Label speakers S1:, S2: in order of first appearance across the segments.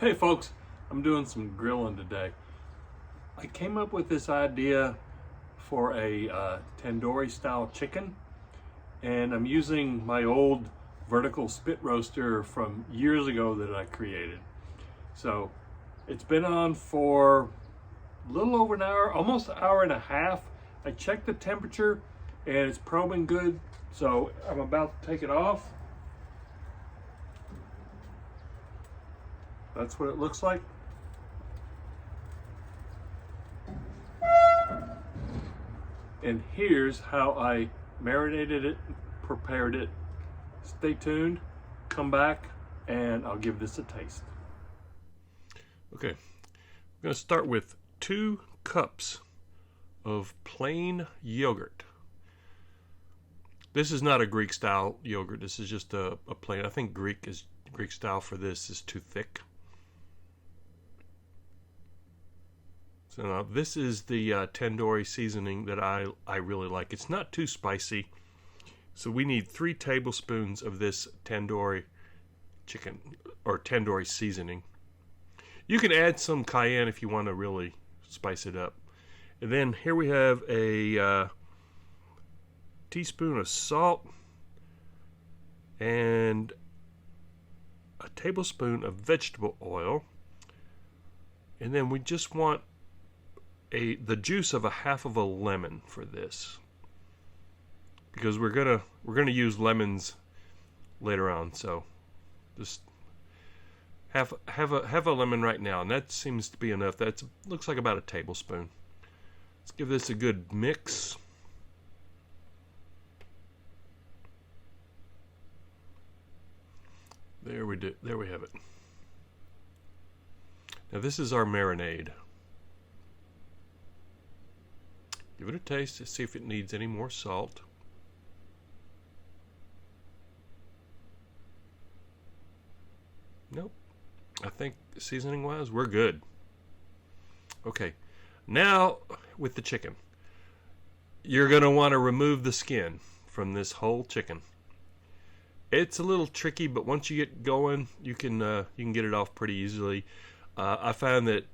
S1: Hey folks, I'm doing some grilling today. I came up with this idea for a tandoori style chicken, and I'm using my old vertical spit roaster from years ago that I created. So it's been on for a little over an hour, almost an hour and a half. I checked the temperature and it's probing good, so I'm about to take it off. That's what it looks like. And here's how I marinated it, prepared it. Stay tuned, come back, and I'll give this a taste. Okay, I'm going to start with 2 cups of plain yogurt. This is not a Greek style yogurt. This is just a plain. I think Greek style for this is too thick. So now this is the tandoori seasoning that I really like. It's not too spicy. So we need 3 tablespoons of this tandoori chicken or tandoori seasoning. You can add some cayenne if you want to really spice it up. And then here we have a teaspoon of salt and a tablespoon of vegetable oil. And then we just want the juice of a half of a lemon for this, because we're gonna use lemons later on. So just have a lemon right now, and that seems to be enough. That looks like about a tablespoon. Let's give this a good mix. There we have it. Now this is our marinade. Give it a taste to see if it needs any more salt. Nope. I think seasoning wise we're good. Okay. Now with the chicken. You're going to want to remove the skin from this whole chicken. It's a little tricky, but once you get going, you can get it off pretty easily. I found that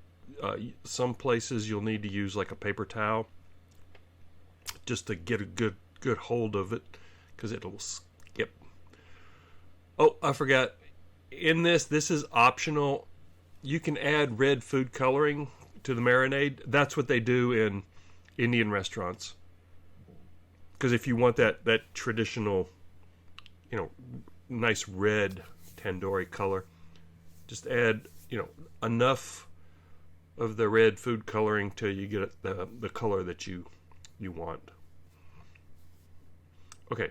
S1: some places you'll need to use like a paper towel just to get a good hold of it, because it'll skip. Oh, I forgot. In this is optional. You can add red food coloring to the marinade. That's what they do in Indian restaurants. Because if you want that traditional, nice red tandoori color, just add, enough of the red food coloring till you get the color that you want. Okay,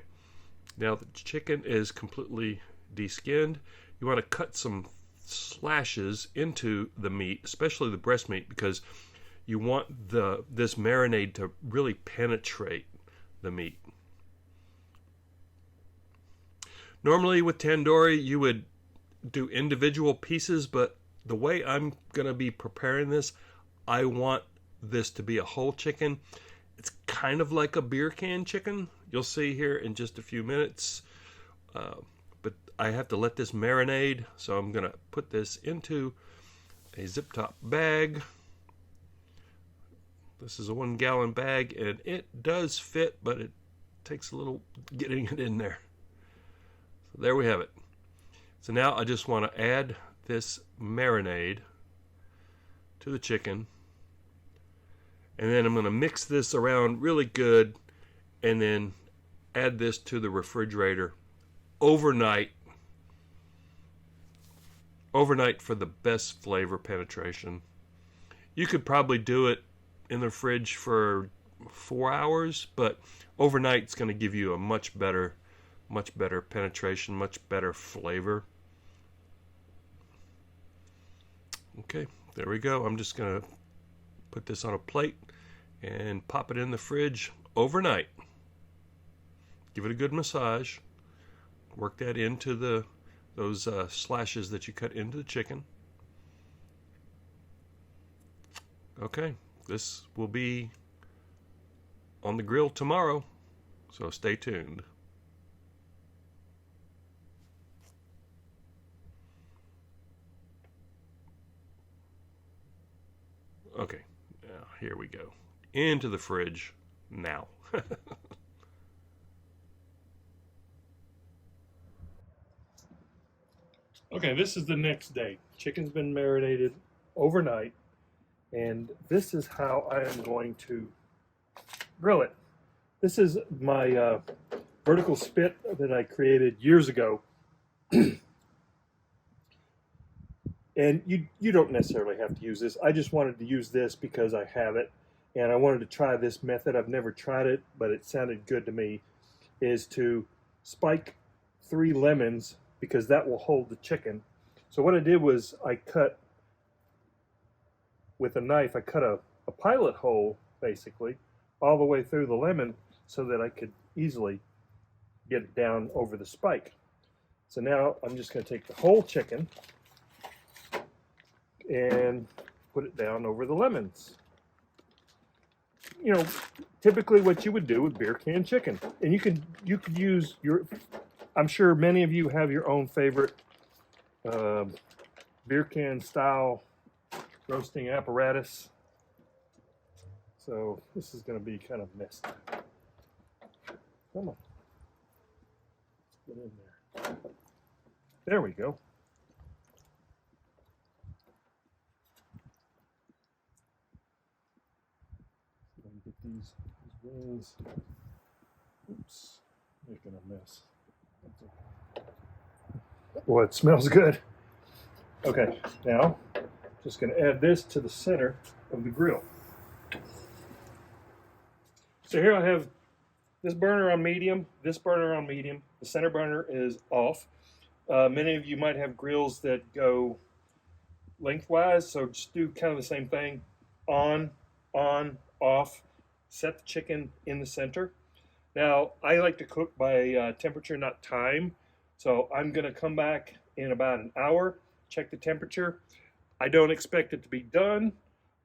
S1: now the chicken is completely de-skinned. You want to cut some slashes into the meat, especially the breast meat, because you want this marinade to really penetrate the meat. Normally with tandoori you would do individual pieces, but the way I'm going to be preparing this, I want this to be a whole chicken. It's kind of like a beer can chicken. You'll see here in just a few minutes. But I have to let this marinade, so I'm going to put this into a zip-top bag. This is a 1-gallon bag, and it does fit, but it takes a little getting it in there. So there we have it. So now I just want to add this marinade to the chicken. And then I'm going to mix this around really good and then add this to the refrigerator overnight for the best flavor penetration. You could probably do it in the fridge for 4 hours, but overnight it's going to give you a much better penetration, much better flavor. Okay, there we go. I'm just going to put this on a plate and pop it in the fridge overnight. Give it a good massage. Work that into those slashes that you cut into the chicken. Okay, this will be on the grill tomorrow, so stay tuned. Okay, now here we go. Into the fridge now. Okay, this is the next day. Chicken's been marinated overnight, and this is how I am going to grill it. This is my vertical spit that I created years ago. And you don't necessarily have to use this. I just wanted to use this because I have it, and I wanted to try this method. I've never tried it, but it sounded good to me, is to spike 3 lemons because that will hold the chicken. So what I did was I cut, with a knife, I cut a pilot hole, basically, all the way through the lemon so that I could easily get it down over the spike. So now I'm just going to take the whole chicken and put it down over the lemons. You know, typically what you would do with beer can chicken. And you could use your, I'm sure many of you have your own favorite beer can style roasting apparatus. So this is going to be kind of messy. Come on. Get in there. There we go. Get these wings. Oops, making a mess. Well, it smells good. Okay, now just going to add this to the center of the grill. So here I have this burner on medium, this burner on medium. The center burner is off. Many of you might have grills that go lengthwise, so just do kind of the same thing. On, off. Set the chicken in the center. Now, I like to cook by temperature, not time. So I'm going to come back in about an hour, check the temperature. I don't expect it to be done,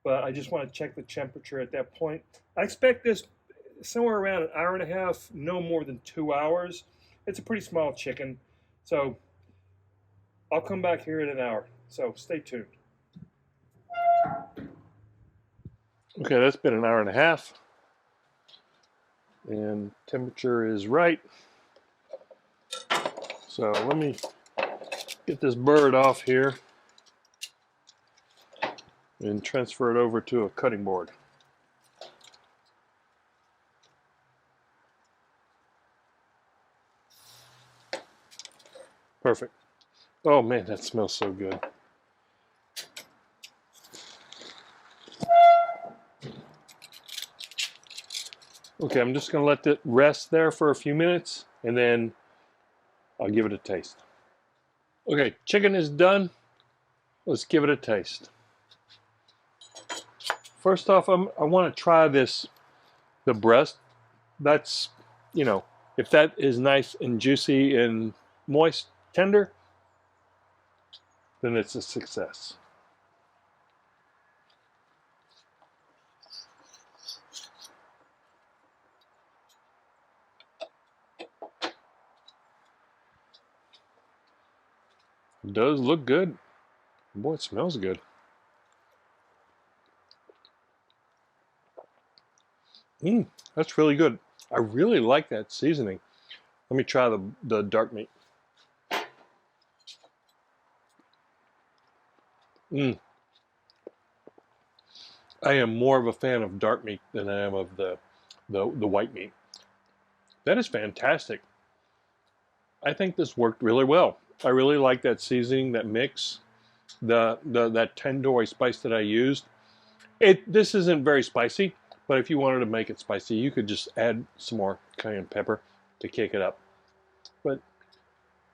S1: but I just want to check the temperature at that point. I expect this somewhere around an hour and a half, no more than 2 hours. It's a pretty small chicken. So I'll come back here in an hour. So stay tuned. Okay, that's been an hour and a half. And temperature is right. So let me get this bird off here and transfer it over to a cutting board. Perfect. Oh man, that smells so good. Okay, I'm just going to let it rest there for a few minutes, and then I'll give it a taste. Okay, chicken is done. Let's give it a taste. First off, I want to try the breast. That's, you know, if that is nice and juicy and moist, tender, then it's a success. It does look good. Boy, it smells good. That's really good. I really like that seasoning. Let me try the dark meat. I am more of a fan of dark meat than I am of the white meat. That is fantastic. I think this worked really well. I really like that seasoning, that mix, that tandoori spice that I used. This isn't very spicy, but if you wanted to make it spicy, you could just add some more cayenne pepper to kick it up. But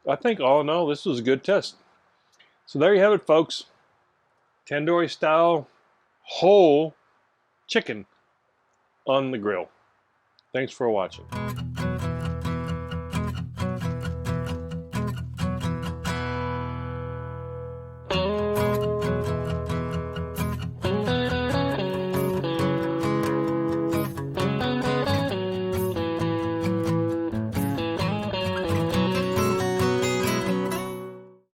S1: I think all in all, this was a good test. So there you have it, folks. Tandoori style whole chicken on the grill. Thanks for watching.